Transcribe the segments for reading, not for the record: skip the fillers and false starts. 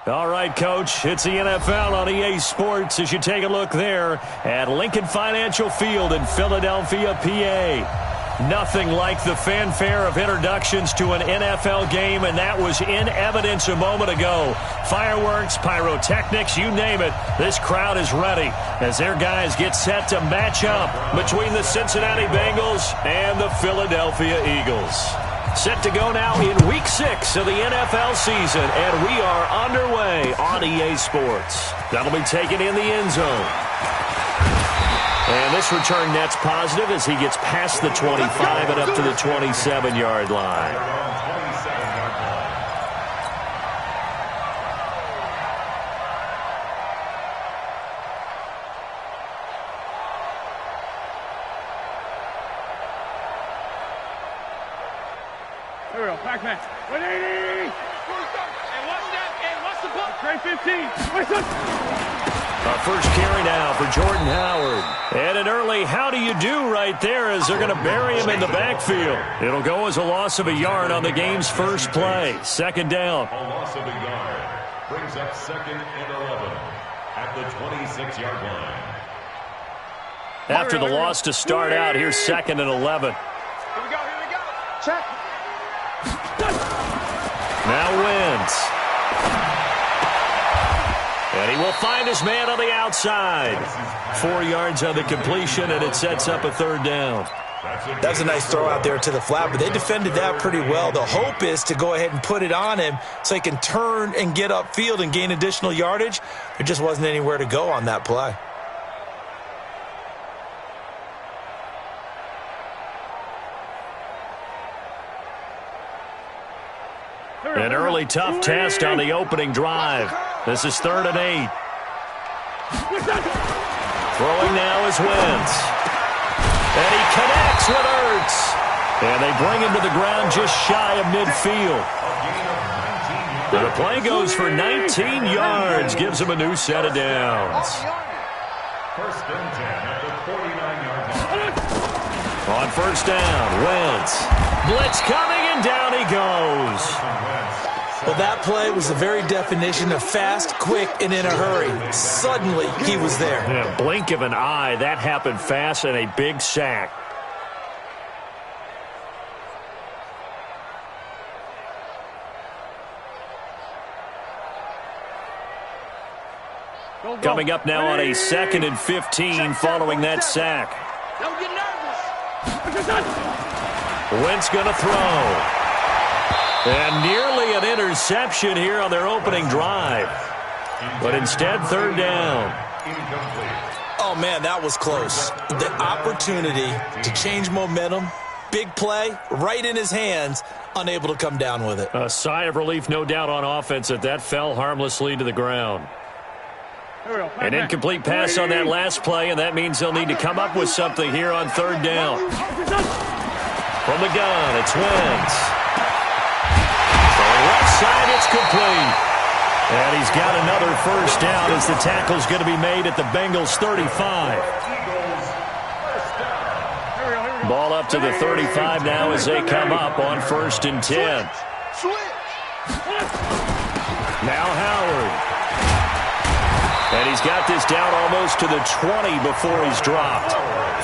All right, Coach, it's the NFL on EA Sports as you take a look there at Lincoln Financial Field in Philadelphia, PA. Nothing like the fanfare of introductions to an NFL game, and that was in evidence a moment ago. Fireworks, pyrotechnics, you name it, this crowd is ready as their guys get set to match up between the Cincinnati Bengals and the Philadelphia Eagles. Set to go now in Week 6 of the NFL season, and we are underway on EA Sports. That'll be taken in the end zone. And this return net's positive as he gets past the 25 and up to the 27-yard line. Here we go, back man. 180! And what's the ball? Trey 15. First carry now for Jordan Howard. And an early how do you do right there as they're going to bury him in the backfield. It'll go as a loss of a yard on the game's first play. Second down. A loss of a yard brings up 2nd and 11 at the 26-yard line. After the loss to start out, here's 2nd and 11. Here we go. Check. Now Wentz. And he will find his man on the outside. 4 yards on the completion, and it sets up a third down. That was a nice throw out there to the flat, but they defended that pretty well. The hope is to go ahead and put it on him so he can turn and get upfield and gain additional yardage. There just wasn't anywhere to go on that play. An early tough test on the opening drive. This is 3rd and 8. Throwing now is Wentz. And he connects with Ertz. And they bring him to the ground just shy of midfield. And the play goes for 19 yards. Gives him a new set of downs. 1st and 10 at the 49-yard line. On first down, Wentz. Blitz coming, and down he goes. Well, that play was the very definition of fast, quick, and in a hurry. Suddenly, he was there. Yeah, blink of an eye, that happened fast, and a big sack. Coming up now on a 2nd and 15 following that sack. Don't get nervous. Wentz going to throw. And nearly an interception here on their opening drive. But instead, 3rd down. Oh, man, that was close. The opportunity to change momentum, big play, right in his hands, unable to come down with it. A sigh of relief, no doubt, on offense that fell harmlessly to the ground. An incomplete pass on that last play, and that means they'll need to come up with something here on 3rd down. From the gun, it's Wentz. Left side, it's complete. And he's got another first down as the tackle's going to be made at the Bengals' 35. Ball up to the 35 now as they come up on 1st and 10. Now Howard. And he's got this down almost to the 20 before he's dropped.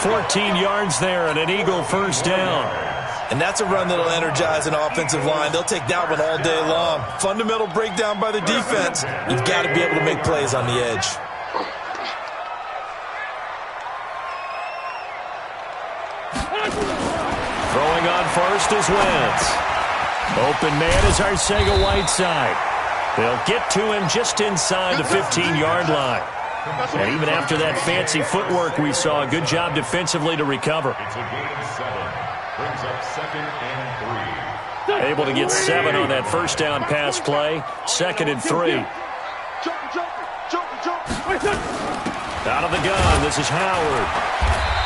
14 yards there and an Eagle first down. And that's a run that'll energize an offensive line. They'll take that one all day long. Fundamental breakdown by the defense. You've got to be able to make plays on the edge. Throwing on first is Wentz. Open man is Arcega-Whiteside. They'll get to him just inside the 15-yard line. And even after that fancy footwork we saw, a good job defensively to recover. It's a gain of 7. Brings up 2nd and 3. Able to get 7 on that first down pass play. 2nd and 3. Out of the gun, this is Howard.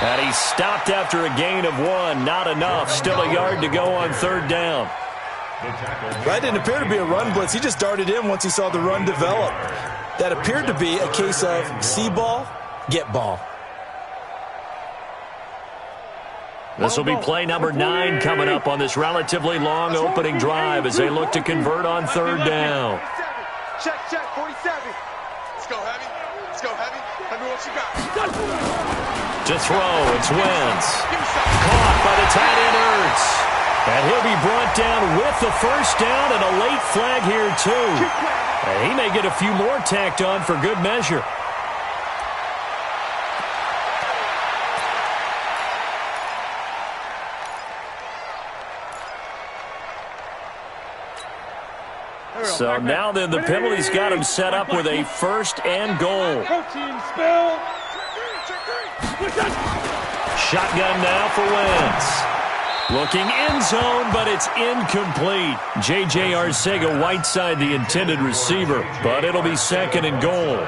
And he stopped after a gain of 1. Not enough. Still a yard to go on 3rd down. That didn't appear to be a run blitz. He just darted in once he saw the run develop. That appeared to be a case of see ball, get ball. This will be play number 9 coming up on this relatively long opening drive as they look to convert on 3rd down. Check, 47. Let's go heavy. Let's go heavy. Let me what you got. To throw, it's Wentz. Caught by the tight end Ertz. And he'll be brought down with the first down and a late flag here, too. And he may get a few more tacked on for good measure. So now then, the penalty's got him set up with a first and goal. Protein spill. Shotgun now for Wentz. Looking end zone, but it's incomplete. J.J. Arcega-Whiteside, the intended receiver, but it'll be second and goal.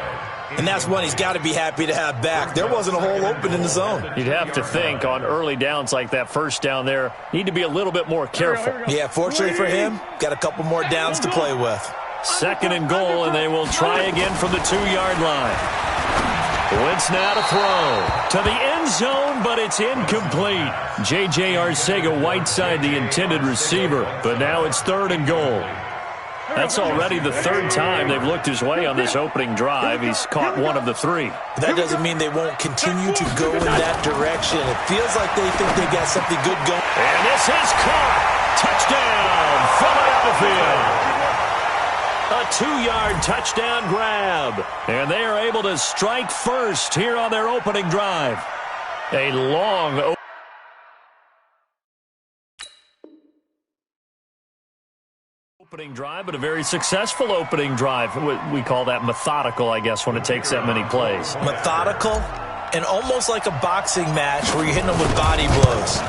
And that's one he's got to be happy to have back. There wasn't a hole open in the zone. You'd have to think on early downs like that first down there, need to be a little bit more careful. Yeah, fortunately for him, got a couple more downs to play with. Second and goal, and they will try again from the 2-yard line. Wentz now to throw. To the end zone, but it's incomplete. J.J. Arcega-Whiteside, the intended receiver, but now it's third and goal. That's already the third time they've looked his way on this opening drive. He's caught one of the 3. That doesn't mean they won't continue to go in that direction. It feels like they think they got something good going. And this is caught. Touchdown, Philadelphia. A 2-yard touchdown grab. And they are able to strike first here on their opening drive. A long opening drive, but a very successful opening drive. We call that methodical, I guess, when it takes that many plays. Methodical and almost like a boxing match where you're hitting them with body blows.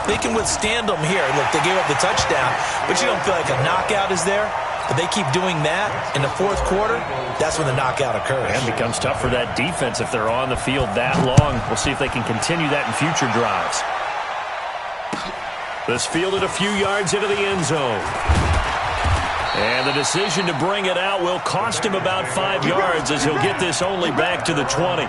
They can withstand them here. Look, they gave up the touchdown, but you don't feel like a knockout is there. But they keep doing that in the fourth quarter, that's when the knockout occurs. And it becomes tough for that defense if they're on the field that long. We'll see if they can continue that in future drives. This fielded a few yards into the end zone. And the decision to bring it out will cost him about 5 yards as he'll get this only back to the 20.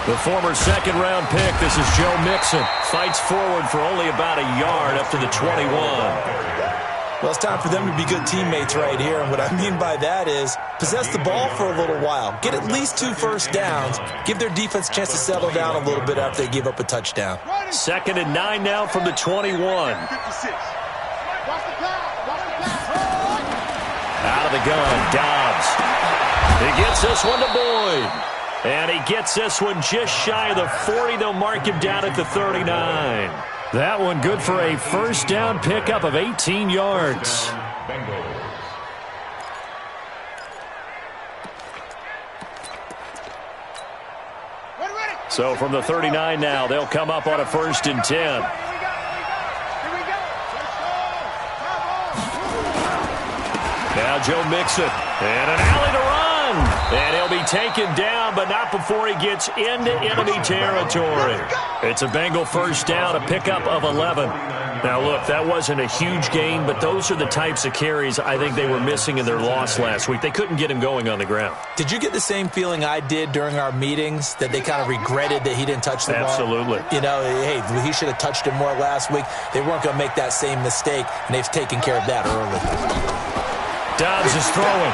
The former second-round pick, this is Joe Mixon, fights forward for only about a yard up to the 21. Well, it's time for them to be good teammates right here, and what I mean by that is possess the ball for a little while, get at least 2 first downs, give their defense a chance to settle down a little bit after they give up a touchdown. Second and 9 now from the 21. Out of the gun, Dobbs. He gets this one to Boyd. And he gets this one just shy of the 40. They'll mark him down at the 39. That one good for a first down pickup of 18 yards. So from the 39 now, they'll come up on a 1st and 10. Now Joe Mixon. And an alley to run. And he'll be taken down, but not before he gets into enemy territory. It's a Bengal first down, a pickup of 11. Now, look, that wasn't a huge gain, but those are the types of carries I think they were missing in their loss last week. They couldn't get him going on the ground. Did you get the same feeling I did during our meetings, that they kind of regretted that he didn't touch the ball? Absolutely. You know, hey, he should have touched it more last week. They weren't going to make that same mistake, and they've taken care of that early. Dobbs is throwing.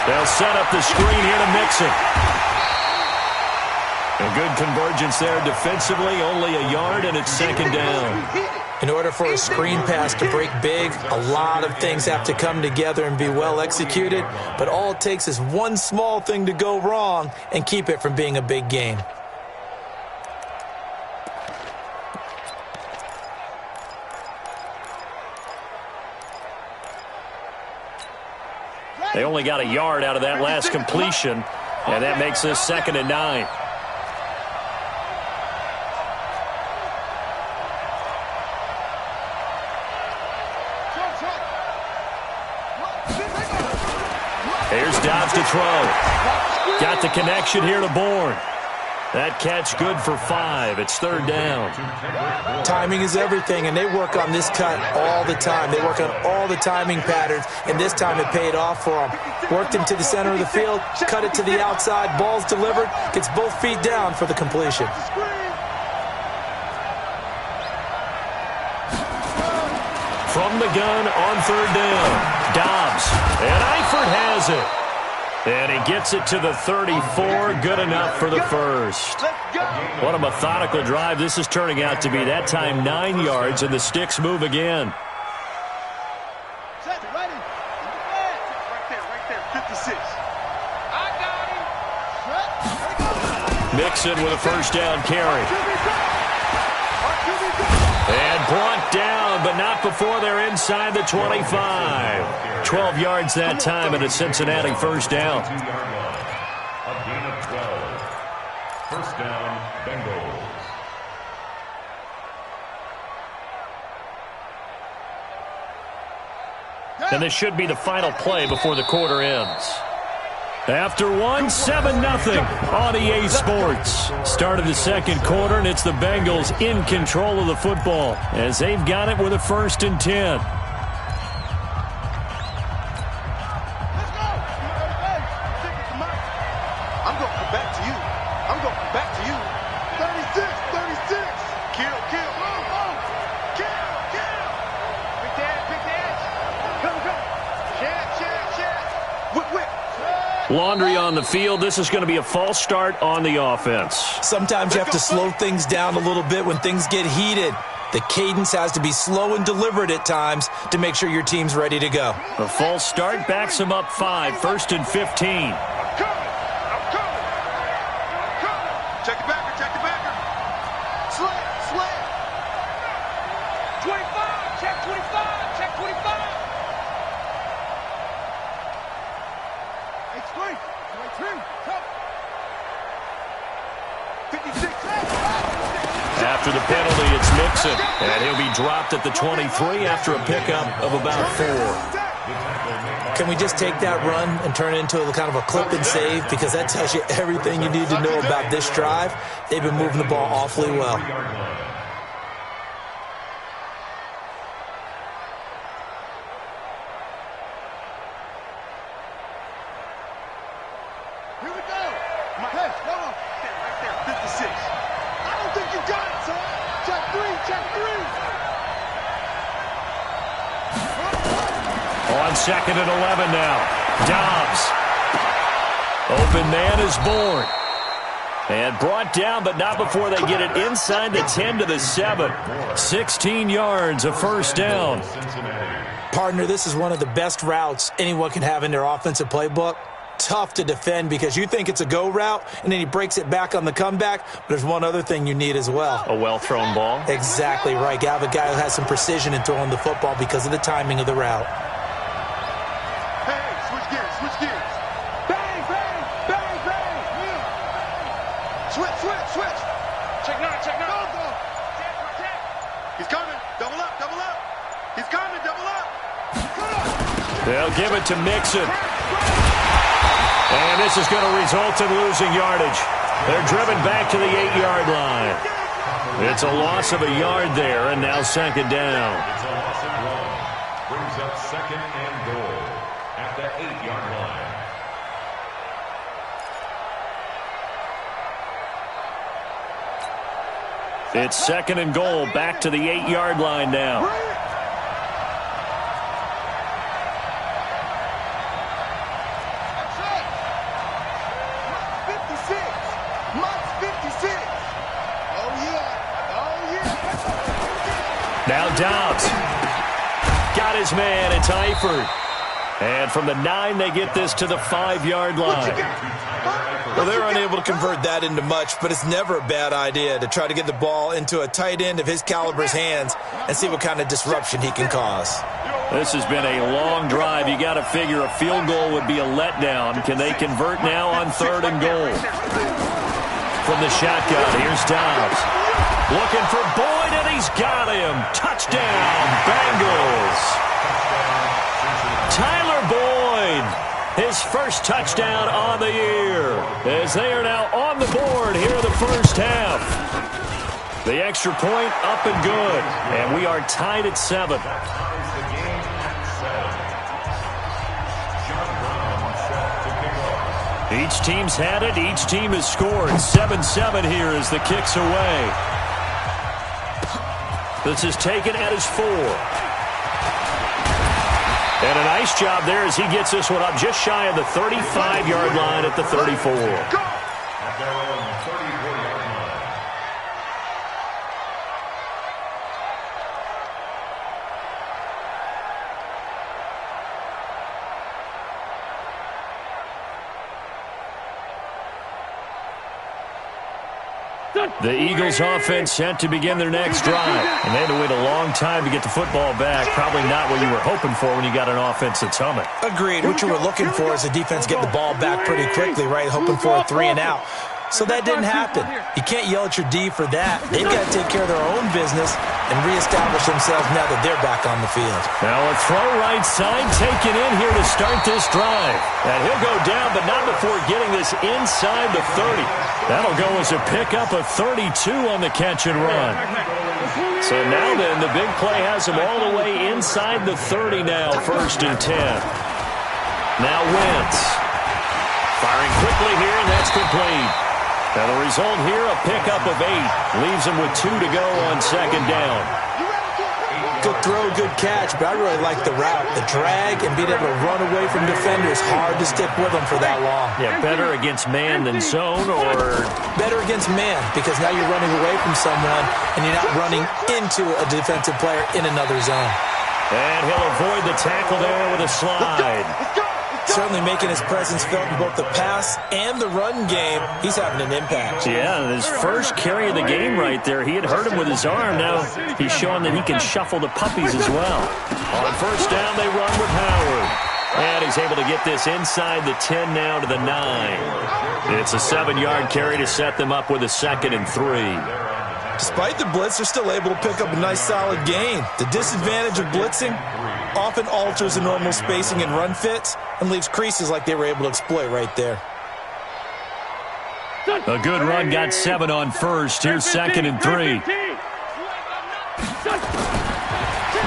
They'll set up the screen here to Mixon. A good convergence there defensively, only a yard, and it's second down. In order for a screen pass to break big, a lot of things have to come together and be well executed, but all it takes is one small thing to go wrong and keep it from being a big gain. They only got a yard out of that last completion, and that makes this 2nd and 9. Here's Dobbs to throw. Got the connection here to Bourne. That catch good for 5. It's third down. Timing is everything, and they work on this cut all the time. They work on all the timing patterns, and this time it paid off for them. Worked him to the center of the field, cut it to the outside, ball's delivered, gets both feet down for the completion. From the gun on third down, Dobbs, and Eifert has it. And he gets it to the 34, good enough for the first. What a methodical drive this is turning out to be. That time 9 yards, and the sticks move again. Right there, 56. I got him. Mixon with a first down carry. And brought down, but not before they're inside the 25. 12 yards that time, and a Cincinnati first down. A gain of 12. First down, Bengals. And this should be the final play before the quarter ends. After 7-0 on EA Sports. Start of the second quarter, and it's the Bengals in control of the football as they've got it with a 1st and 10. I'm going to come back to you. I'm going to come back to you. 36. Kill. Kill. Big dash. Come. Chat. Whip. Laundry on the field. This is going to be a false start on the offense. Sometimes you have to slow things down a little bit when things get heated. The cadence has to be slow and deliberate at times to make sure your team's ready to go. A false start backs them up 5, 1st and 15. I'm coming. Check the backer. Slam. 25. Check 25. H3. 56. After the penalty, it's Mixon, and he'll be dropped at the 23 after a pickup of about 4. Can we just take that run and turn it into a kind of a clip and save? Because that tells you everything you need to know about this drive. They've been moving the ball awfully well. Here we go. My head. Right there. 56. I don't think you got it, son. Check 3. On 2nd and 11 now. Dobbs. Open man is born. And brought down, but not before they get it inside the 10 to the 7. 16 yards, a first down. Partner, this is one of the best routes anyone can have in their offensive playbook. Tough to defend because you think it's a go route, and then he breaks it back on the comeback. But there's one other thing you need as well. A well-thrown ball. Exactly right. You have a guy who has some precision in throwing the football because of the timing of the route. Hey, switch gears. Bang. Switch. Check 9. Go. He's coming. Double up. He's coming. Double up. They'll give it to Mixon. And this is going to result in losing yardage. They're driven back to the 8-yard line. It's a loss of a yard there, and now 2nd down. It's a loss of 1. Brings up 2nd and goal at the 8-yard line. It's 2nd and goal, back to the 8-yard line now. Now Dobbs. Got his man. It's Eifert. And from the 9, they get this to the 5-yard line. Well, they're unable to convert that into much, but it's never a bad idea to try to get the ball into a tight end of his caliber's hands and see what kind of disruption he can cause. This has been a long drive. You got to figure a field goal would be a letdown. Can they convert now on 3rd and goal? From the shotgun, here's Dobbs. Looking for Boyd, and he's got him. Touchdown, Bengals. Tyler Boyd his first touchdown on the year, as they are now on the board here in the first half. The extra point up and good, and we are tied at 7. Each team's had it. Each team has scored. 7-7 here as the kick's away. This is taken at his 4. And a nice job there as he gets this one up just shy of the 35-yard line at the 34. The Eagles offense set to begin their next drive. And they had to wait a long time to get the football back. Probably not what you were hoping for when you got an offense that's humming. Agreed. What you were looking for is the defense get the ball back pretty quickly, right? Hoping for a 3 and out. So that didn't happen. You can't yell at your D for that. They've got to take care of their own business and reestablish themselves now that they're back on the field. Now a throw right side taken in here to start this drive. And he'll go down, but not before getting this inside the 30. That'll go as a pickup of 32 on the catch and run. So now then, the big play has him all the way inside the 30 now, 1st and 10. Now Wentz. Firing quickly here, and that's complete. Now the result here, a pickup of 8. Leaves him with 2 to go on 2nd down. Good throw, good catch, but I really like the route. The drag and being able to run away from defenders, hard to stick with them for that long. Yeah, better against man than zone, or? Better against man, because now you're running away from someone and you're not running into a defensive player in another zone. And he'll avoid the tackle there with a slide. Certainly making his presence felt in both the pass and the run game. He's having an impact. Yeah, his first carry of the game right there. He had hurt him with his arm. Now he's showing that he can shuffle the puppies as well. On 1st down, they run with Howard. And he's able to get this inside the 10 now to the 9. It's a 7-yard carry to set them up with a 2nd and 3. Despite the blitz, they're still able to pick up a nice solid gain. The disadvantage of blitzing often alters the normal spacing and run fits and leaves creases like they were able to exploit right there. A good run, got 7 on 1st. Here's 2nd and 3.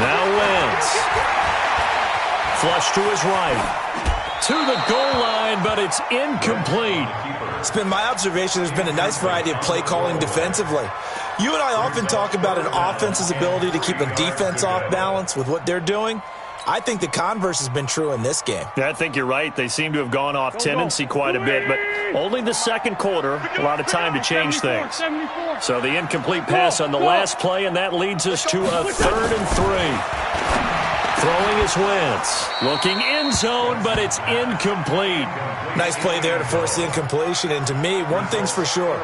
Now Wentz. Flush to his right. To the goal line, but it's incomplete. It's been my observation there's been a nice variety of play calling defensively. You and I often talk about an offense's ability to keep a defense off balance with what they're doing. I think the converse has been true in this game. Yeah, I think you're right. They seem to have gone off tendency quite a bit, but only the 2nd quarter, a lot of time to change things. So the incomplete pass on the last play, and that leads us to a 3rd and 3. Throwing is Wentz. Looking end zone, but it's incomplete. Nice play there to force the incompletion. And to me, one thing's for sure.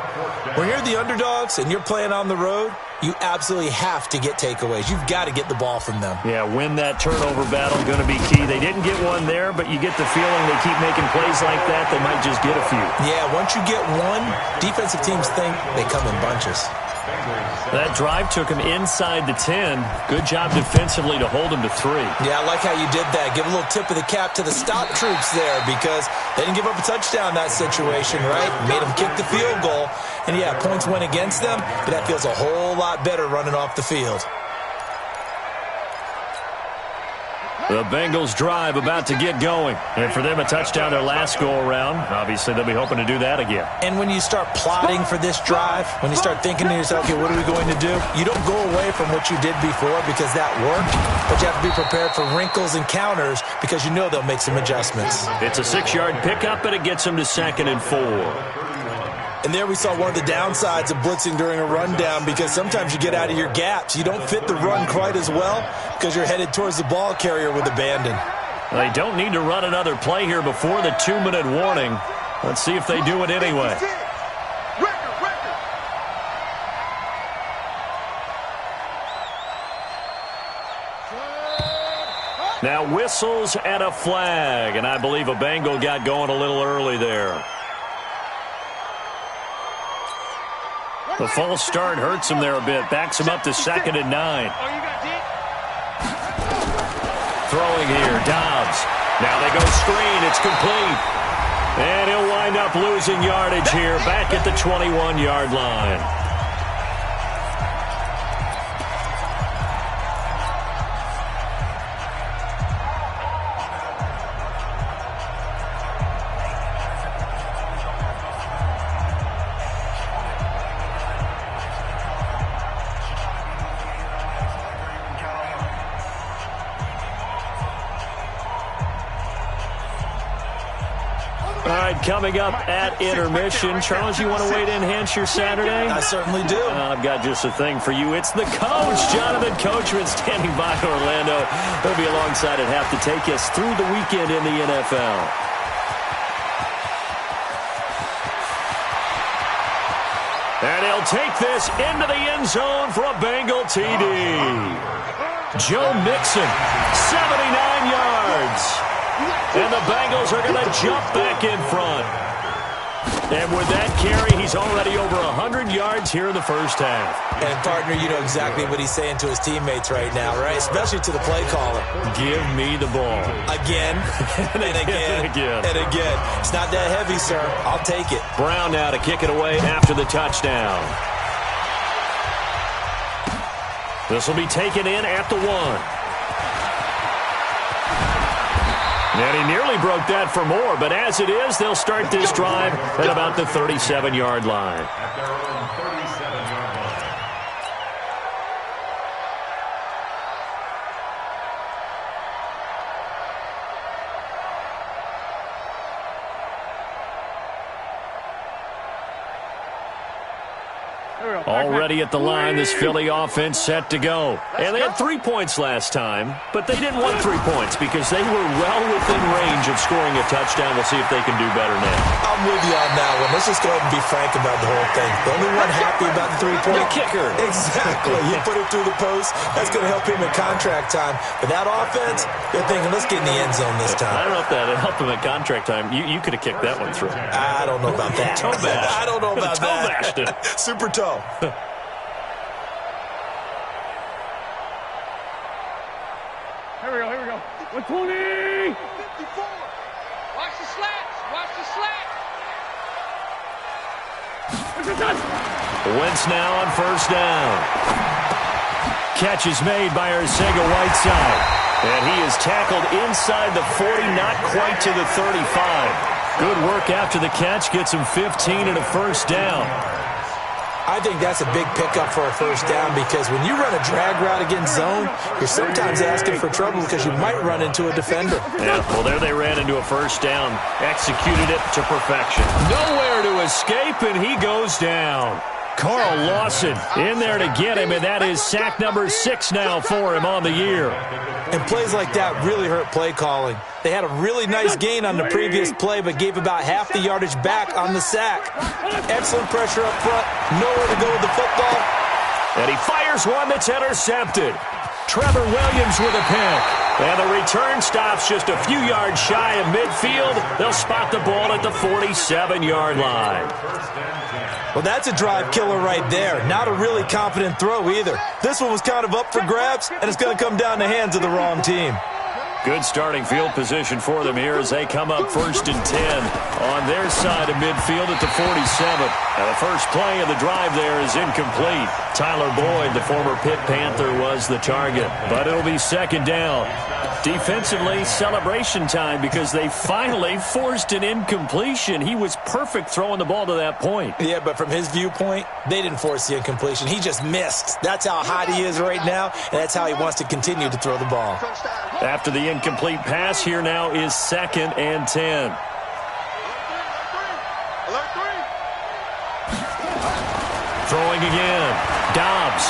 When you're the underdogs and you're playing on the road, you absolutely have to get takeaways. You've got to get the ball from them. Yeah, win that turnover battle, going to be key. They didn't get one there, but you get the feeling they keep making plays like that, they might just get a few. Yeah, once you get one, defensive teams think they come in bunches. That drive took him inside the 10. Good job defensively to hold him to 3. Yeah, I like how you did that. Give a little tip of the cap to the stop troops there because they didn't give up a touchdown in that situation, right? Made them kick the field goal. And, yeah, points went against them, but that feels a whole lot better running off the field. The Bengals drive about to get going. And for them, a touchdown their last go-around. Obviously, they'll be hoping to do that again. And when you start plotting for this drive, when you start thinking to yourself, okay, what are we going to do? You don't go away from what you did before because that worked, but you have to be prepared for wrinkles and counters because you know they'll make some adjustments. It's a 6-yard pickup, and it gets them to 2nd and 4. And there we saw one of the downsides of blitzing during a rundown because sometimes you get out of your gaps. You don't fit the run quite as well because you're headed towards the ball carrier with abandon. They don't need to run another play here before the 2-minute warning. Let's see if they do it anyway. Now whistles and a flag, and I believe a Bengal got going a little early there. The false start hurts him there a bit. Backs him up to 2nd and 9. Throwing here, Dobbs. Now they go screen. It's complete. And he'll wind up losing yardage here back at the 21-yard line. All right, coming up at intermission. Charles, you want to wait in, enhance your Saturday? I certainly do. I've got just a thing for you. It's the coach, Jonathan Coachman, standing by Orlando. He'll be alongside at half to take us through the weekend in the NFL. And he'll take this into the end zone for a Bengal TD. Joe Mixon, 79 yards. And the Bengals are going to jump back in front. And with that carry, he's already over 100 yards here in the first half. And, partner, you know exactly what he's saying to his teammates right now, right? Especially to the play caller. Give me the ball. Again, and again, and again. It's not that heavy, sir. I'll take it. Brown now to kick it away after the touchdown. This will be taken in at the 1. And he nearly broke that for more, but as it is, they'll start this drive at about the 37-yard line. At their own 37-yard line. Already at the line, this Philly offense set to go. And they had 3 points last time, but they didn't want 3 points because they were well within range of scoring a touchdown. We'll see if they can do better now. I'm with you on that one. Let's just go ahead and be frank about the whole thing. The only one happy about the 3-point kicker. Exactly. You put it through the post. That's going to help him in contract time. But that offense, they're thinking, let's get in the end zone this time. I don't know if that helped him at contract time. You could have kicked that one through. I don't know about that. Toe bash. I don't know about toe that. bashed it. Super toe. Here we go. 120! 54. Watch the slats. Watch the slats. Wentz now on first down. Catch is made by Arcega-Whiteside. And he is tackled inside the 40, not quite to the 35. Good work after the catch. Gets him 15 and a first down. I think that's a big pickup for a first down because when you run a drag route against zone, you're sometimes asking for trouble because you might run into a defender. Yeah, well, there they ran into a first down. Executed it to perfection. Nowhere to escape, and he goes down. Carl Lawson in there to get him, and that is sack number 6 now for him on the year. And plays like that really hurt play calling. They had a really nice gain on the previous play, but gave about half the yardage back on the sack. Excellent pressure up front. Nowhere to go with the football. And he fires one that's intercepted. Trevor Williams with a pick. And the return stops just a few yards shy of midfield. They'll spot the ball at the 47-yard line. Well, that's a drive killer right there. Not a really confident throw either. This one was kind of up for grabs, and it's going to come down the hands of the wrong team. Good starting field position for them here as they come up 1st and 10 on their side of midfield at the 47. Now the first play of the drive there is incomplete. Tyler Boyd, the former Pitt Panther, was the target, but it'll be 2nd down. Defensively, celebration time because they finally forced an incompletion. He was perfect throwing the ball to that point. Yeah, but from his viewpoint, they didn't force the incompletion. He just missed. That's how hot he is right now, and that's how he wants to continue to throw the ball. After the incomplete pass, here now is 2nd and 10. Throwing again. Dobbs.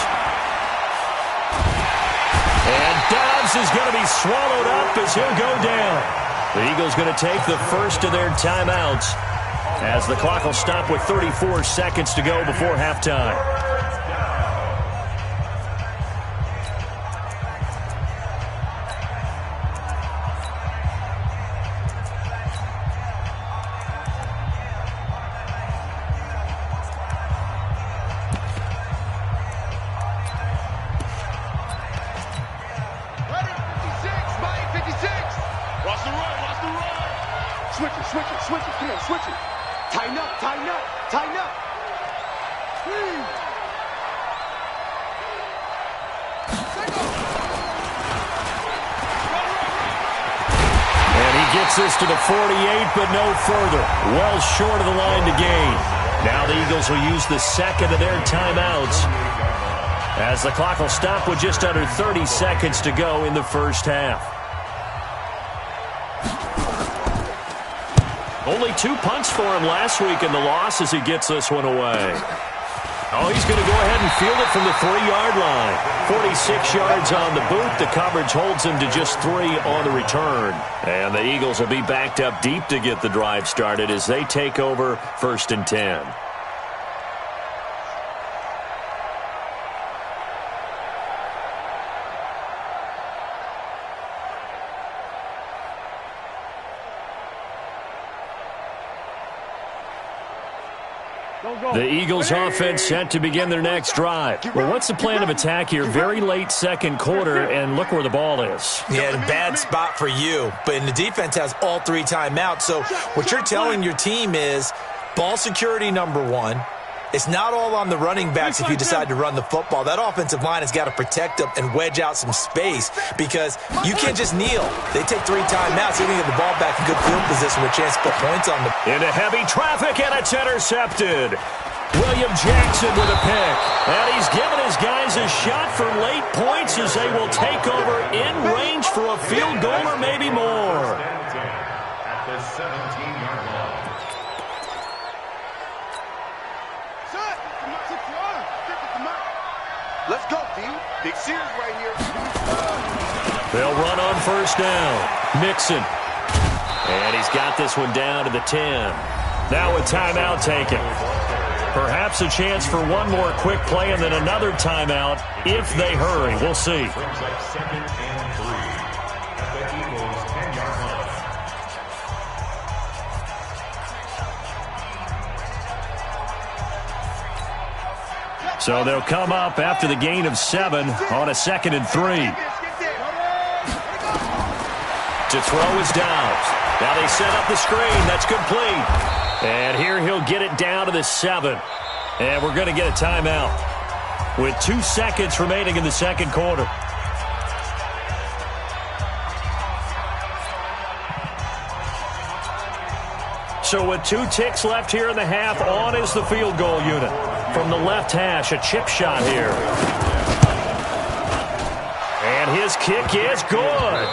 And Dobbs is going to be swallowed up as he'll go down. The Eagles going to take the first of their timeouts as the clock will stop with 34 seconds to go before halftime. Watch the run. Switch it, switch it, switch it. Come on, switch it. Tighten up, tighten up, tighten up. And he gets this to the 48, but no further. Well short of the line to gain. Now the Eagles will use the second of their timeouts, as the clock will stop with just under 30 seconds to go in the first half. Only 2 punts for him last week in the loss as he gets this one away. Oh, he's going to go ahead and field it from the 3-yard line. 46 yards on the boot. The coverage holds him to just 3 on the return. And the Eagles will be backed up deep to get the drive started as they take over 1st and 10. The Eagles offense set to begin their next drive. Well, what's the plan of attack here? Very late second quarter, and look where the ball is. Yeah, bad spot for you. But the defense has all 3 timeouts. So what you're telling your team is ball security number 1. It's not all on the running backs if you decide to run the football. That offensive line has got to protect them and wedge out some space because you can't just kneel. They take 3 timeouts. They're going to get the ball back in good field position with a chance to put points on them. Into heavy traffic, and it's intercepted. William Jackson with a pick. And he's given his guys a shot for late points as they will take over in range for a field goal or maybe more. At the 17-yard line. Let's go, D. Big series right here. They'll run on first down. Mixon. And he's got this one down to the 10. Now a timeout taken. Perhaps a chance for one more quick play and then another timeout if they hurry. We'll see. Brings up 2nd and 3 at the Eagles' 10-yard line. So they'll come up after the gain of 7 on a 2nd and 3. To throw is Downs. Now they set up the screen. That's complete. And here he'll get it down to the 7. And we're going to get a timeout with 2 seconds remaining in the second quarter. So with 2 ticks left here in the half, on is the field goal unit. From the left hash, a chip shot here. And his kick is good.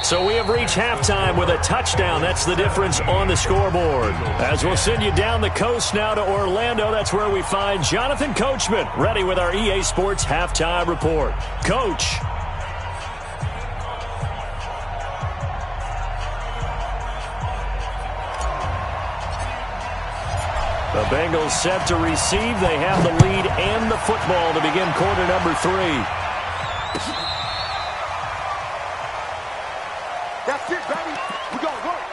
So we have reached halftime with a touchdown. That's the difference on the scoreboard. As we'll send you down the coast now to Orlando, that's where we find Jonathan Coachman ready with our EA Sports Halftime Report. Coach. The Bengals set to receive. They have the lead and the football to begin quarter number 3. That's it, baby. We gonna work.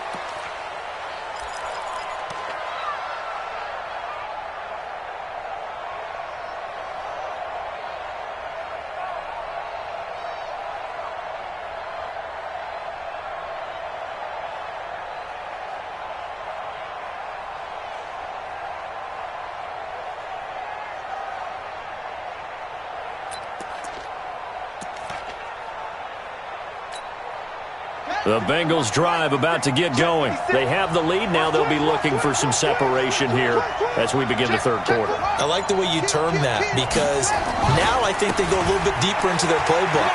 The Bengals drive about to get going. They have the lead. Now they'll be looking for some separation here as we begin the third quarter. I like the way you term that because now I think they go a little bit deeper into their playbook.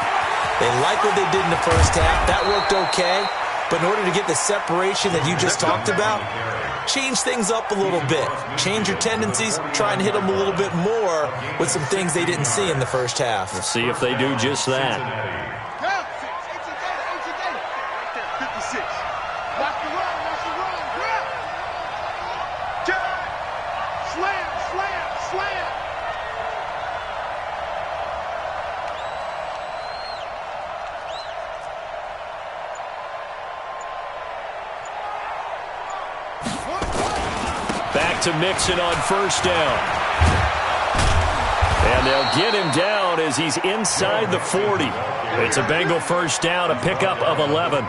They like what they did in the first half. That worked okay. But in order to get the separation that you just talked about, change things up a little bit. Change your tendencies. Try and hit them a little bit more with some things they didn't see in the first half. We'll see if they do just that. Back to Mixon on first down. And they'll get him down as he's inside the 40. It's a Bengal first down, a pickup of 11.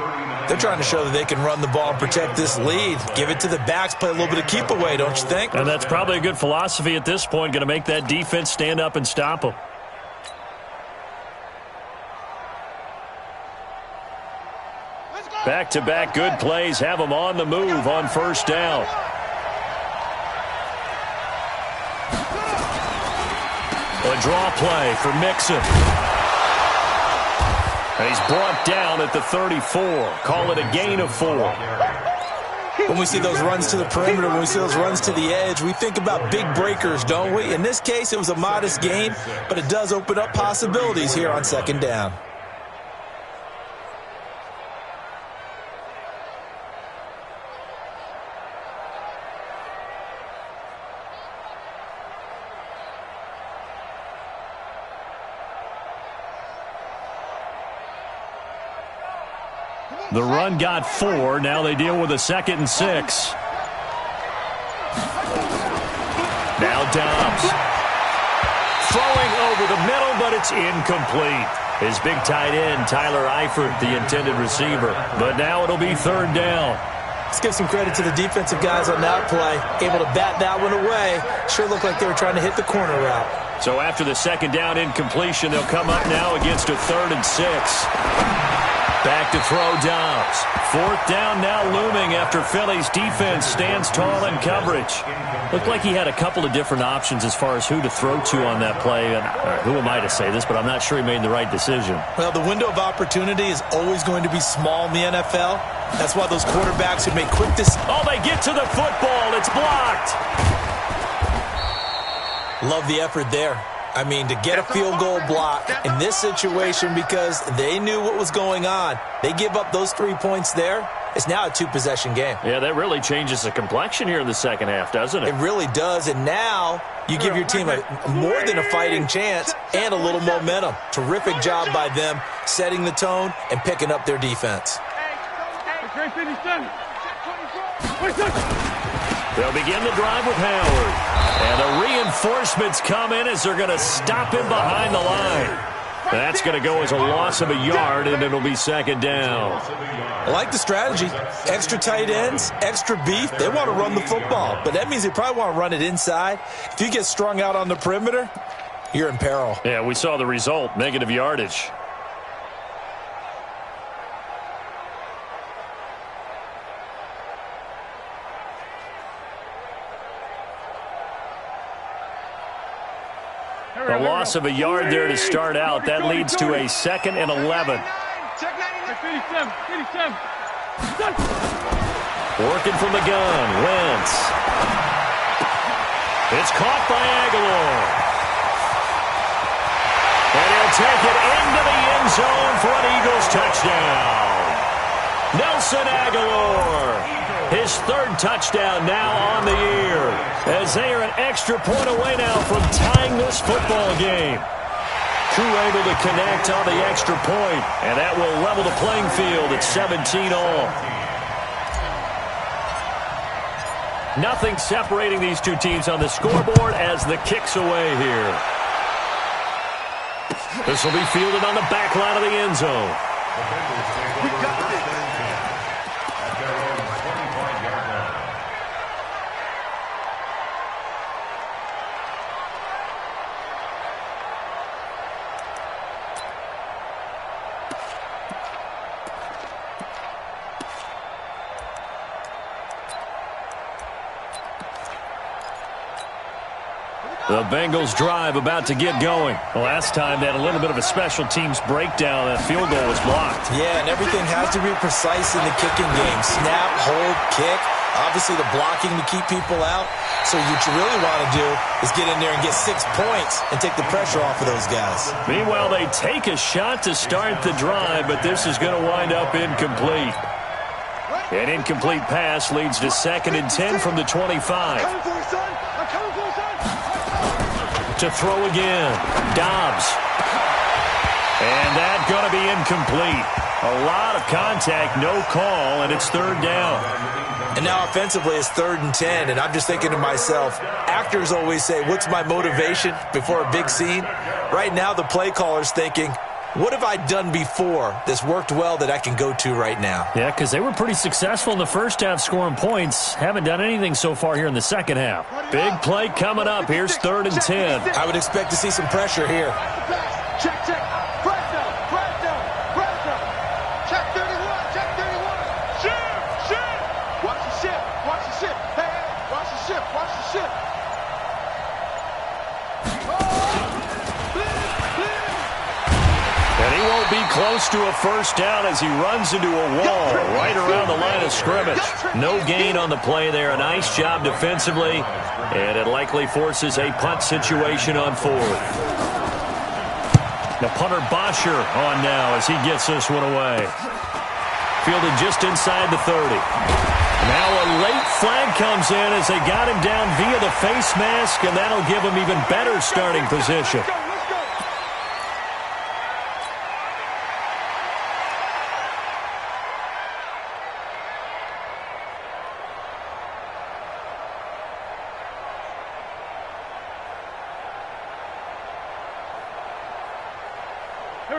They're trying to show that they can run the ball and protect this lead. Give it to the backs, play a little bit of keep away, don't you think? And that's probably a good philosophy at this point, going to make that defense stand up and stop them. Back-to-back good plays have them on the move on first down. A draw play for Mixon. And he's brought down at the 34. Call it a gain of 4. When we see those runs to the perimeter, when we see those runs to the edge, we think about big breakers, don't we? In this case, it was a modest gain, but it does open up possibilities here on second down. The run got 4. Now they deal with a 2nd and 6. Now Dobbs. Throwing over the middle, but it's incomplete. His big tight end, Tyler Eifert, the intended receiver. But now it'll be 3rd down. Let's give some credit to the defensive guys on that play. Able to bat that one away. Sure looked like they were trying to hit the corner route. So after the 2nd down incompletion, they'll come up now against a 3rd and 6. Back to throw Dobbs. 4th down now looming after Philly's defense stands tall in coverage. Looked like he had a couple of different options as far as who to throw to on that play. And who am I to say this, but I'm not sure he made the right decision. Well, the window of opportunity is always going to be small in the NFL. That's why those quarterbacks who make quick decisions. Oh, they get to the football. It's blocked. Love the effort there. I mean, to get a field goal block in this situation because they knew what was going on. They give up those 3 points there. It's now a 2-possession game. Yeah, that really changes the complexion here in the second half, doesn't it? It really does, and now you give your team more than a fighting chance and a little momentum. Terrific job by them setting the tone and picking up their defense. They'll begin the drive with Howard. And the reinforcements come in as they're going to stop him behind the line. That's going to go as a loss of a yard, and it'll be 2nd down. I like the strategy. Extra tight ends, extra beef. They want to run the football, but that means they probably want to run it inside. If you get strung out on the perimeter, you're in peril. Yeah, we saw the result, negative yardage. A loss of a yard there to start out. That leads to a 2nd and 11. Working from the gun, Wentz. It's caught by Aguilar. And he'll take it into the end zone for an Eagles touchdown. Nelson Aguilar. His 3rd touchdown now on the year, as they are an extra point away now from tying this football game. Crew able to connect on the extra point, and that will level the playing field at 17 all. Nothing separating these two teams on the scoreboard as the kick's away here. This will be fielded on the back line of the end zone. The Bengals drive about to get going. The last time they had a little bit of a special teams breakdown. That field goal was blocked. Yeah, and everything has to be precise in the kicking game. Snap, hold, kick. Obviously the blocking to keep people out. So what you really want to do is get in there and get 6 points and take the pressure off of those guys. Meanwhile, they take a shot to start the drive, but this is going to wind up incomplete. An incomplete pass leads to 2nd and 10 from the 25. To throw again. Dobbs. And that's going to be incomplete. A lot of contact, no call, and it's 3rd down. And now offensively it's 3rd and 10, and I'm just thinking to myself, actors always say, what's my motivation before a big scene? Right now the play caller's thinking, what have I done before that's worked well that I can go to right now? Yeah, because they were pretty successful in the first half scoring points. Haven't done anything so far here in the second half. Big play coming up. Here's 3rd and 10. I would expect to see some pressure here. Check, check. Press down, press down, press down. Check 31, check 31. Shift. Watch the shift, watch the shift. Hey, watch the shift, watch the shift. And he won't be close to a first down as he runs into a wall right around the line of scrimmage. No gain on the play there. A nice job defensively, and it likely forces a punt situation on 4th. The punter Bosher on now as he gets this one away. Fielded just inside the 30. Now a late flag comes in as they got him down via the face mask, and that'll give him even better starting position.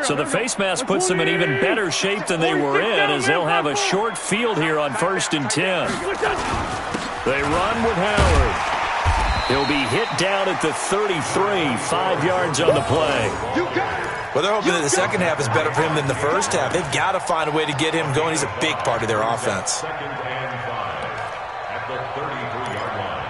So the face mask puts them in even better shape than they were in, as they'll have a short field here on 1st and 10. They run with Howard. He'll be hit down at the 33, 5 yards on the play. Well, they're hoping that the second half is better for him than the first half. They've got to find a way to get him going. He's a big part of their offense. 2nd and 5 at the 33-yard line.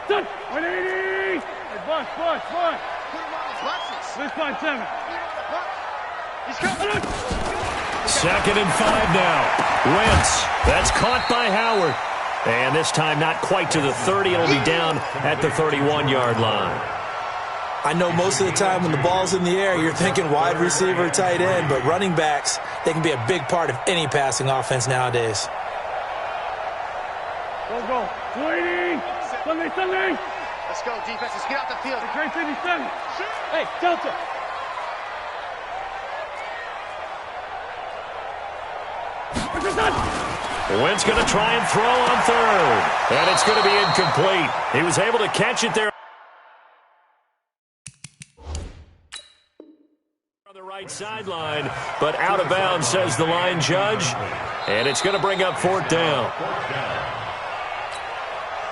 Touch! 180! Hey, Bush. This 5-7. He's coming. 2nd and 5 now. Wentz. That's caught by Howard. And this time not quite to the 30. It'll be down at the 31-yard line. I know most of the time when the ball's in the air, you're thinking wide receiver, tight end, but running backs, they can be a big part of any passing offense nowadays. Go. 280! Sunday! Let's go, defense. Let's get out the field. Trey 57. Hey, Delta. Wentz going to try and throw on 3rd. And it's going to be incomplete. He was able to catch it there on the right sideline, but out of bounds, says the line judge. And it's going to bring up 4th down.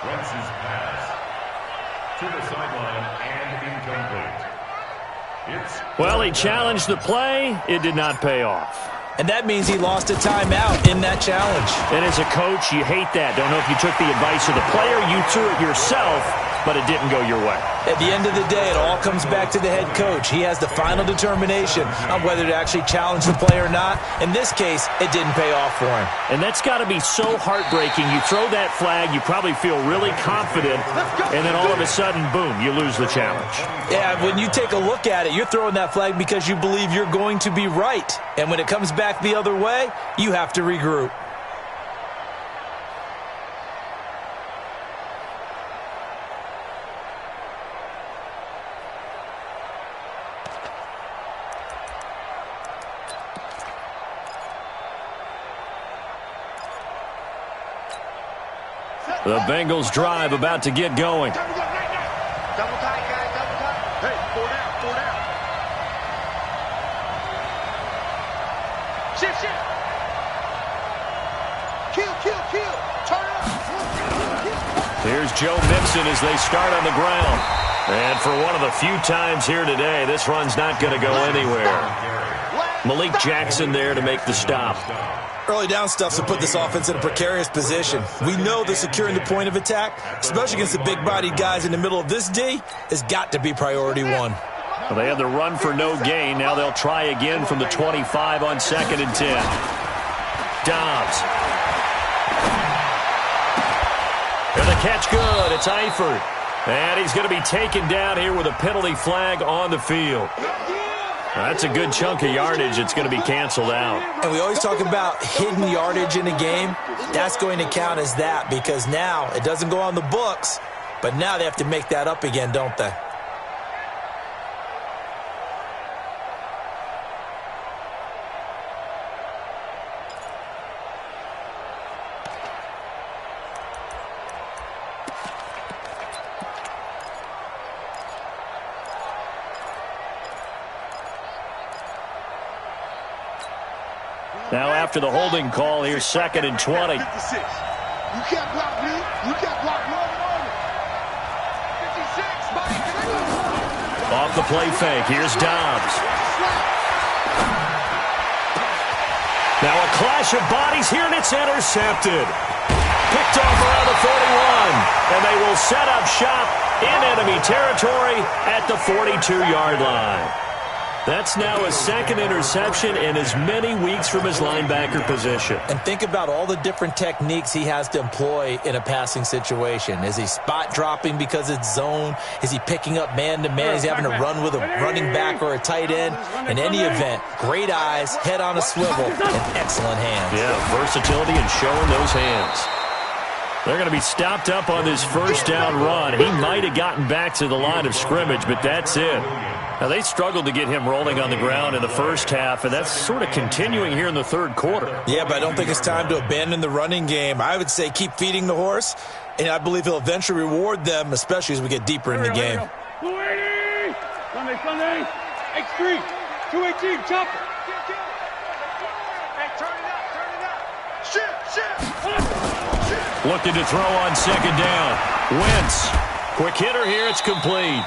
Wentz's pass to the sideline and incomplete. Well, he challenged the play. It did not pay off. And that means he lost a timeout in that challenge. And as a coach, you hate that. Don't know if you took the advice of the player, you threw it yourself, but it didn't go your way. At the end of the day, it all comes back to the head coach. He has the final determination on whether to actually challenge the play or not. In this case, it didn't pay off for him. And that's got to be so heartbreaking. You throw that flag, you probably feel really confident, and then all of a sudden, boom, you lose the challenge. Yeah, when you take a look at it, you're throwing that flag because you believe you're going to be right. And when it comes back the other way, you have to regroup. The Bengals drive about to get going. Double tight, guys. Double tight. Hey, 4 down. Shift. Kill. Turn up. Here's Joe Mixon as they start on the ground. And for one of the few times here today, this run's not going to go anywhere. Malik Jackson there to make the stop. Early down stuff's to put this offense in a precarious position. We know that securing the point of attack, especially against the big-bodied guys in the middle of this D, has got to be priority 1. Well, they had the run for no gain. Now they'll try again from the 25 on 2nd and 10. Dobbs. And the catch good. It's Eifert. And he's going to be taken down here with a penalty flag on the field. That's a good chunk of yardage. It's going to be canceled out. And we always talk about hidden yardage in a game. That's going to count as that because now it doesn't go on the books, but now they have to make that up again, don't they? Now after the holding call, here's 2nd and 20. 56. You can't block me. You can't block Norman Army. 56. Off the play fake, here's Dobbs. Now a clash of bodies here, and it's intercepted. Picked off around the 41, and they will set up shop in enemy territory at the 42-yard line. That's now a 2nd interception in as many weeks from his linebacker position. And think about all the different techniques he has to employ in a passing situation. Is he spot dropping because it's zone? Is he picking up man-to-man? Is he having to run with a running back or a tight end? In any event, great eyes, head on a swivel, and excellent hands. Yeah, versatility and showing those hands. They're going to be stopped up on this first down run. He might have gotten back to the line of scrimmage, but that's it. Now, they struggled to get him rolling on the ground in the first half, and that's sort of continuing here in the third quarter. Yeah, but I don't think it's time to abandon the running game. I would say keep feeding the horse, and I believe he'll eventually reward them, especially as we get deeper in the game. 280. Sunday. X3. 218. Chopper. Hey, turn it up. Shift. Looking to throw on 2nd down. Wentz. Quick hitter here. It's complete.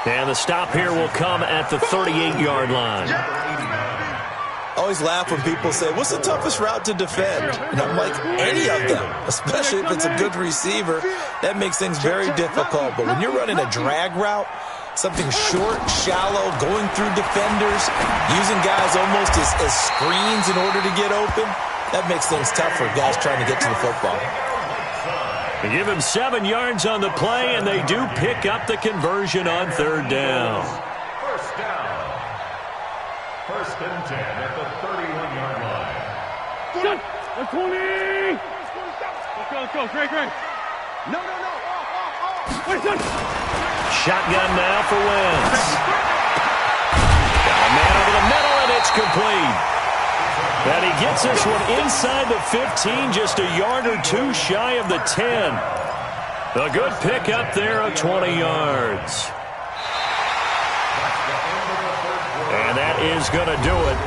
And the stop here will come at the 38-yard line. I always laugh when people say, what's the toughest route to defend? And I'm like, any of them, especially if it's a good receiver. That makes things very difficult. But when you're running a drag route, something short, shallow, going through defenders, using guys almost as screens in order to get open, that makes things tough for guys trying to get to the football. They give him 7 yards on the play, and they do pick up the conversion on 3rd down. First down. 1st and 10 at the 31-yard line. Shut. 20. Let's go. Great. No. Wait, son. Shotgun now for Wentz. Got a man over the middle, and it's complete. And he gets this one inside the 15, just a yard or two shy of the 10. A good pickup there of 20 yards. And that is going to do it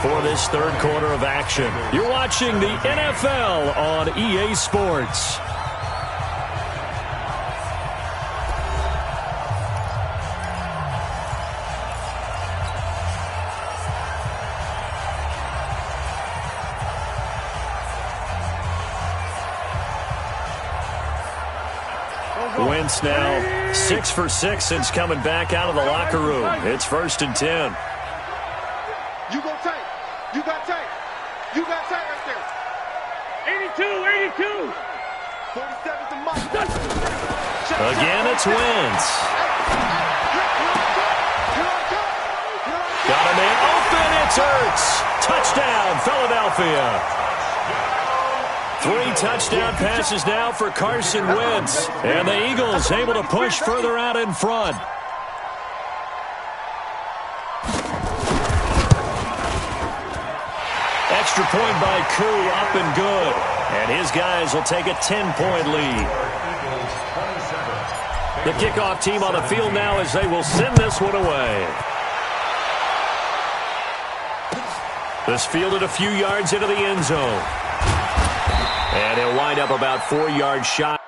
for this third quarter of action. You're watching the NFL on EA Sports. Wentz now 6 for 6 since coming back out of the locker room. It's 1st and 10. You go tight. You got tight. You got tight right there. 82. 47's the mark. Again, it's Wentz. Got a man open. It's Ertz. Touchdown, Philadelphia. 3 touchdown passes now for Carson Wentz. And the Eagles able to push further out in front. Extra point by Koo, up and good. And his guys will take a 10-point lead. The kickoff team on the field now as they will send this one away. This fielded a few yards into the end zone. And he'll wind up about 4 yards shy.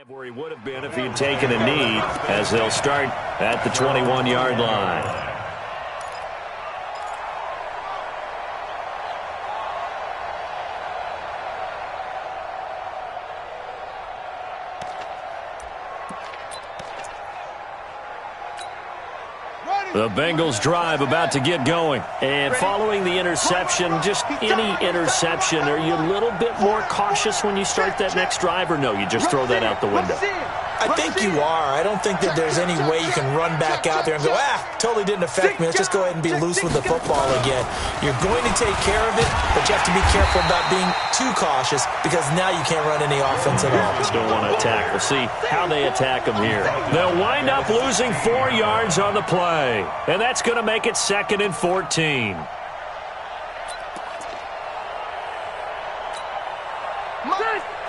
Where he would have been if he had taken a knee, as they'll start at the 21-yard line. The Bengals drive about to get going. And following the interception, just any interception, are you a little bit more cautious when you start that next drive, or no, you just throw that out the window? I think you are. I don't think that there's any way you can run back out there and go, totally didn't affect me. Let's just go ahead and be loose with the football again. You're going to take care of it, but you have to be careful about being too cautious because now you can't run any offense at all. Still want to attack. We'll see how they attack them here. They'll wind up losing 4 yards on the play, and that's going to make it 2nd and 14.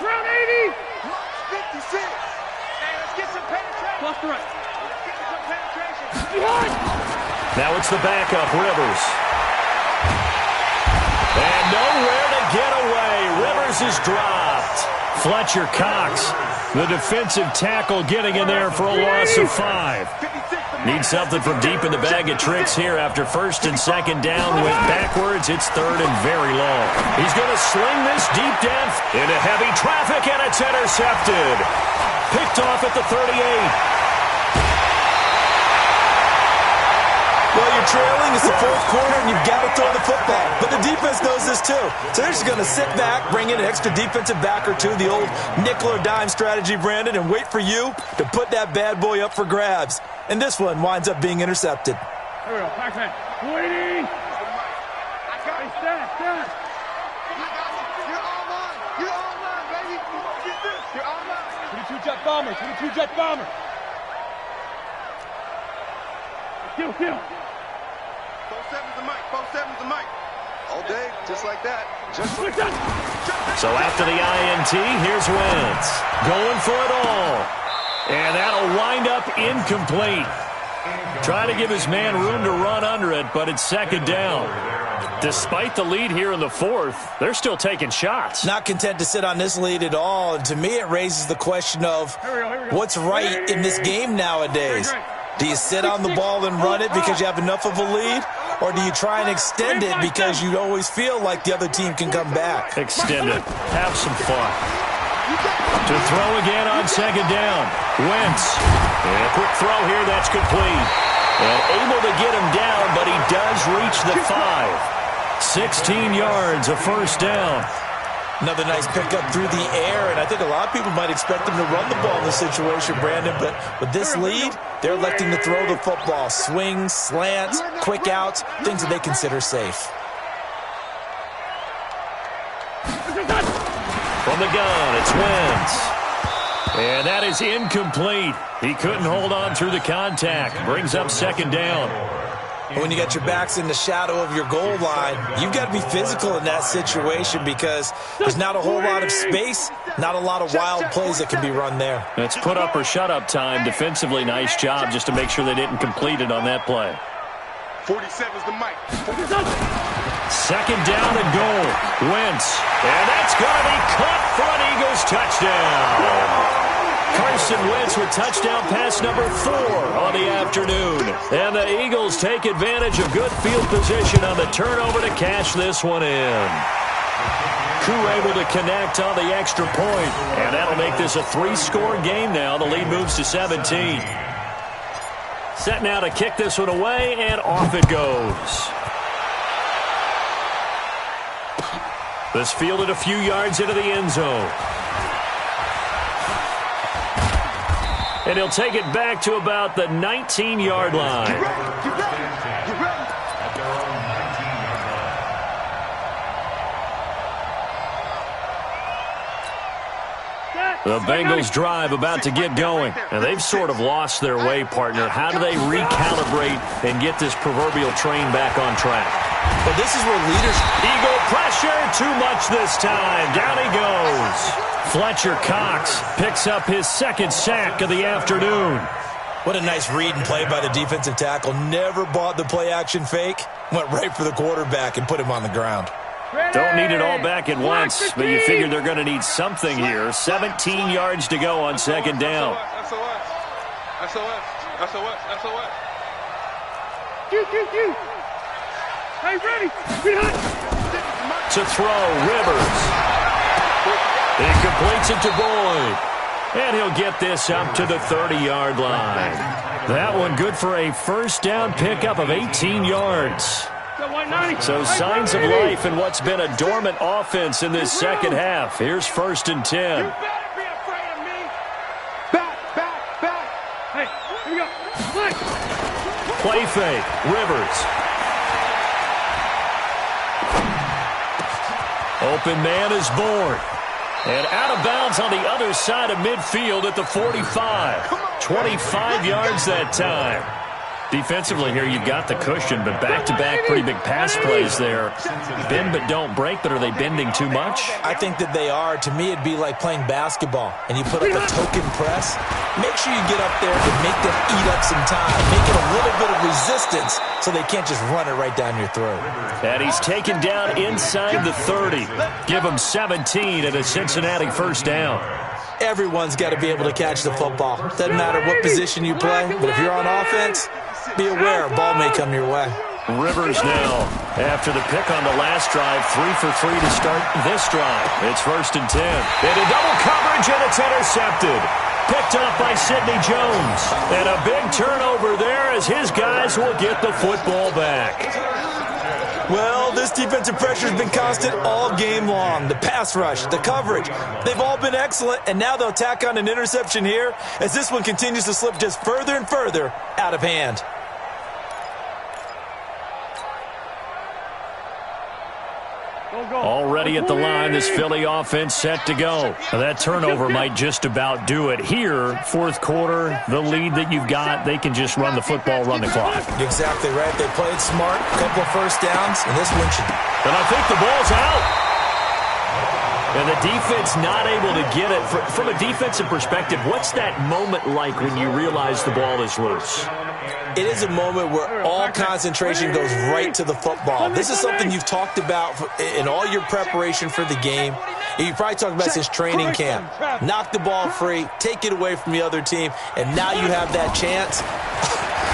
Round 80. 56. Plus the right. Now it's the backup, Rivers. And nowhere to get away. Rivers is dropped. Fletcher Cox, the defensive tackle, getting in there for a loss of 5. Need something from deep in the bag of tricks here after 1st and 2nd down. Went backwards. It's 3rd and very long. He's going to sling this deep down into heavy traffic, and it's intercepted. Picked off at the 38. Well, you're trailing. It's the 4th quarter, and you've got to throw the football. But the defense knows this, too. So they're just going to sit back, bring in an extra defensive back or two, the old nickel or dime strategy, Brandon, and wait for you to put that bad boy up for grabs. And this one winds up being intercepted. Here we go. Pac-Man. Waiting. I got it. Stand. You're online. You're online, baby. Get this. You're online. 22 jet bomber. 22 jet bomber. Kill. 4-7's the mic. 4-7's the mic. All day, just like that. Just like that. So after the INT, here's Wentz. Going for it all. And that'll wind up incomplete. Trying to give his man room to run under it, but it's 2nd down. Despite the lead here in the 4th, they're still taking shots. Not content to sit on this lead at all. And to me, it raises the question of what's right in this game nowadays. Do you sit on the ball and run it because you have enough of a lead? Or do you try and extend it because you always feel like the other team can come back? Extend it. Have some fun. To throw again on 2nd down. Wentz. And a quick throw here. That's complete. And able to get him down, but he does reach the 5. 16 yards, a 1st down. Another nice pickup through the air, and I think a lot of people might expect them to run the ball in this situation, Brandon, but with this lead, they're electing to throw the football. Swings, slants, quick outs, things that they consider safe. From the gun, it's Wentz. And that is incomplete. He couldn't hold on through the contact. Brings up 2nd down. When you got your backs in the shadow of your goal line, you've got to be physical in that situation because there's not a whole lot of space, not a lot of wild plays that can be run there. It's put up or shut up time. Defensively, nice job just to make sure they didn't complete it on that play. 47's the mic. 2nd down and goal. Wentz. And that's going to be caught for an Eagles touchdown. Carson Wentz with touchdown pass number 4 on the afternoon. And the Eagles take advantage of good field position on the turnover to cash this one in. Crew able to connect on the extra point. And that'll make this a 3-score game now. The lead moves to 17. Set now to kick this one away, and off it goes. This fielded a few yards into the end zone. And he'll take it back to about the 19-yard line. Get ready. At their own 19-yard line. The Bengals drive about to get going. And they've sort of lost their way, partner. How do they recalibrate and get this proverbial train back on track? But this is where leaders... Eagle pressure, too much this time. Down he goes. Fletcher Cox picks up his 2nd sack of the afternoon. What a nice read and play by the defensive tackle. Never bought the play-action fake. Went right for the quarterback and put him on the ground. Don't need it all back at once, but you figure they're going to need something here. 17 yards to go on second down. SOS. Hey, ready. To throw, Rivers. He completes it to Boyd. And he'll get this up to the 30-yard line. That one good for a first down pickup of 18 yards. So signs of life in what's been a dormant offense in this second half. Here's 1st and 10. You better be afraid of me. Back. Hey, here we go. Play fake, Rivers. Open man is Bourne. And out of bounds on the other side of midfield at the 45. 25 yards that time. Defensively here, you've got the cushion, but back-to-back pretty big pass plays there. Bend but don't break, but are they bending too much? I think that they are. To me, it'd be like playing basketball, and you put up a token press. Make sure you get up there and make them eat up some time. Make it a little bit of resistance so they can't just run it right down your throat. And he's taken down inside the 30. Give him 17 at a Cincinnati first down. Everyone's got to be able to catch the football. Doesn't matter what position you play, but if you're on offense, be aware a ball may come your way. Rivers now, after the pick on the last drive, 3 for 3 to start this drive. It's 1st and 10. Into double coverage, and it's intercepted. Picked up by Sidney Jones. And a big turnover there as his guys will get the football back. Well, this defensive pressure has been constant all game long. The pass rush, the coverage, they've all been excellent, and now they'll tack on an interception here as this one continues to slip just further and further out of hand. Already at the line, this Philly offense set to go. That turnover might just about do it. Here, 4th quarter, the lead that you've got, they can just run the football, run the clock. Exactly right. They played smart, a couple of first downs, and this one should... And I think the ball's out. And the defense not able to get it. From a defensive perspective, what's that moment like when you realize the ball is loose? It is a moment where all concentration goes right to the football. This is something you've talked about in all your preparation for the game. You probably talked about since training camp. Knock the ball free, take it away from the other team, and now you have that chance.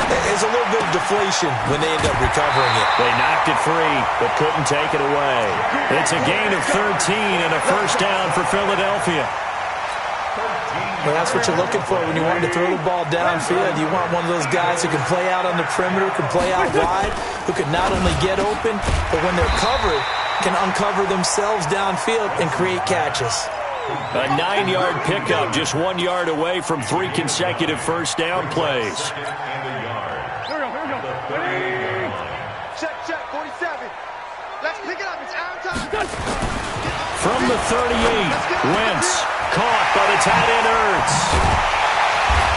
There's a little bit of deflation when they end up recovering it. They knocked it free, but couldn't take it away. It's a gain of 13 and a first down for Philadelphia. Well, that's what you're looking for when you want to throw the ball downfield. You want one of those guys who can play out on the perimeter, can play out wide, who can not only get open, but when they're covered, can uncover themselves downfield and create catches. A 9-yard pickup, just 1 yard away from 3 consecutive first down plays. Here we go. Ready? Check, 47. Let's pick it up. It's our time. From the 38, Wentz caught by the tight end Ertz.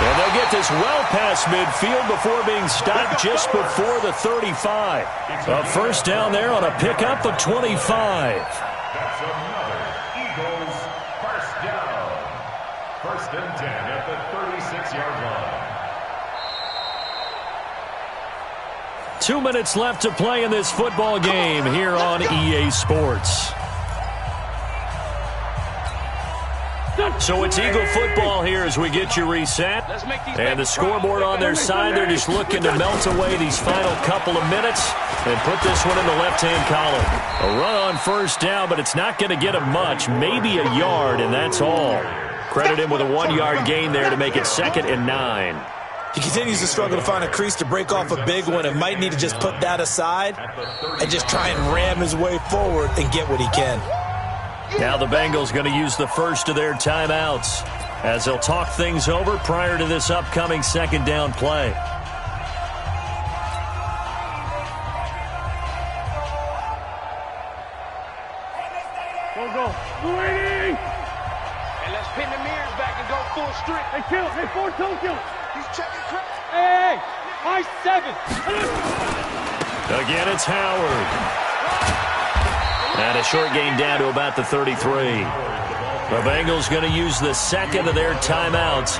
And they'll get this well past midfield before being stopped just before the 35. A first down there on a pickup of 25. That's another Eagles first down. 1st and 10 at the 36-yard line. 2 minutes left to play in this football game here on EA Sports. So it's Eagle football here as we get you reset. And the scoreboard on their side, they're just looking to melt away these final couple of minutes and put this one in the left-hand column. A run on first down, but it's not going to get him much, maybe a yard, and that's all. Credit him with a 1-yard gain there to make it 2nd and 9. He continues to struggle to find a crease to break off a big one and might need to just put that aside and just try and ram his way forward and get what he can. Now the Bengals going to use the first of their timeouts as they'll talk things over prior to this upcoming 2nd down play. Go. Ready? And let's pin the mirrors back and go full strength. Hey, kill. Hey, 4-2 kill. He's checking crap. Hey, high 7. Again, it's Howard. And a short gain down to about the 33. The Bengals going to use the 2nd of their timeouts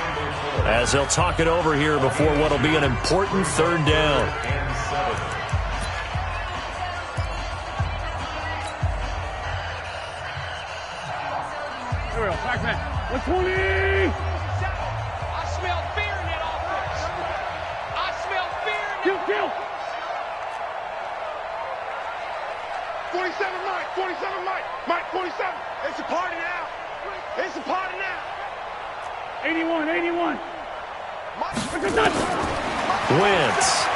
as they'll talk it over here before what will be an important 3rd down. 120. I smell fear in that offense. I smell fear in that. Kill. 47 Mike, 47 Mike, Mike 47. It's a party now. It's a party now. 81. Wentz.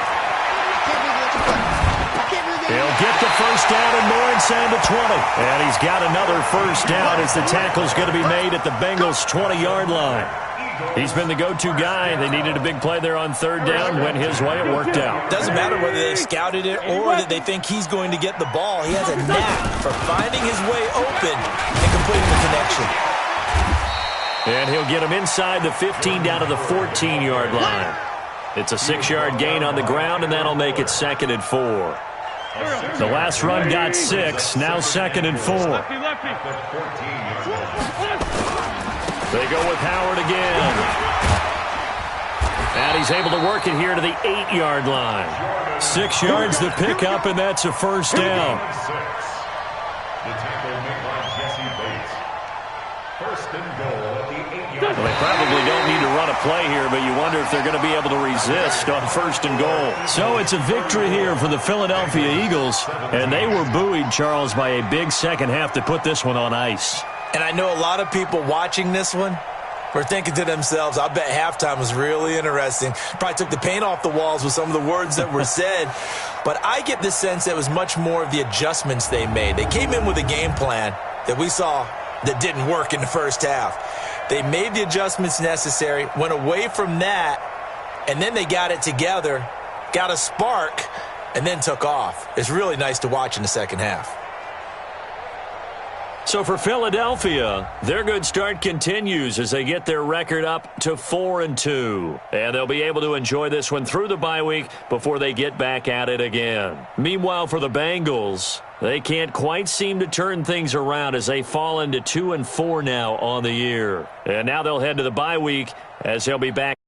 He'll get the first down and more inside the 20. And he's got another first down as the tackle's going to be made at the Bengals' 20-yard line. He's been the go-to guy. They needed a big play there on third down. Went his way. It worked out. Doesn't matter whether they've scouted it or that they think he's going to get the ball. He has a knack for finding his way open and completing the connection. And he'll get him inside the 15 down to the 14-yard line. It's a 6-yard gain on the ground, and that'll make it 2nd and 4. The last run got 6. Now 2nd and 4. They go with Howard again. And he's able to work it here to the 8-yard line. 6 yards the pickup, and that's a first down. The tackle made by Jesse Bates. First and goal at the 8-yard line. Well, they probably don't need to run a play here, but you wonder if they're going to be able to resist on first and goal. So it's a victory here for the Philadelphia Eagles, and they were buoyed, Charles, by a big second half to put this one on ice. And I know a lot of people watching this one were thinking to themselves, I bet halftime was really interesting. Probably took the paint off the walls with some of the words that were said. But I get the sense that it was much more of the adjustments they made. They came in with a game plan that we saw that didn't work in the first half. They made the adjustments necessary, went away from that, and then they got it together, got a spark, and then took off. It's really nice to watch in the second half. So for Philadelphia, their good start continues as they get their record up to 4-2. And they'll be able to enjoy this one through the bye week before they get back at it again. Meanwhile, for the Bengals, they can't quite seem to turn things around as they fall into 2-4 now on the year. And now they'll head to the bye week as they'll be back.